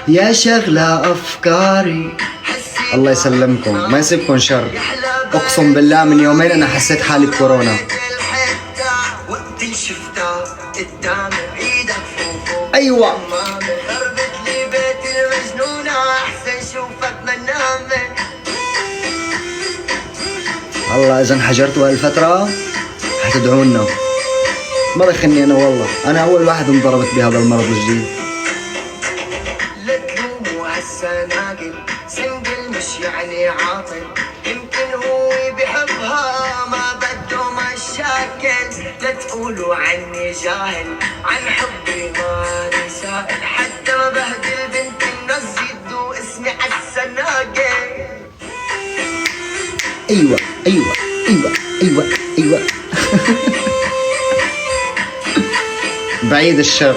يا شغلة أفكاري. الله يسلمكم ما يسيبكم شر. أقسم بالله من يومين أنا حسيت حالي بكورونا. أيوة الله إذا انحجرتوا هالفترة حتدعونا. ما بخني أنا والله، أنا أول واحد انضربت بهذا المرض الجديد. لا تلوموا هالسناقل سنقل مش يعني عاطل، يمكن هو بحبها ما بده مشاكل. لا تقولوا عني جاهل عن حبي ماني سائل، حتى ما بهدل بنت الناس زيدوا اسمي عالسناقل. أيوة أيوة أيوة أيوة أيوة بعيد الشر.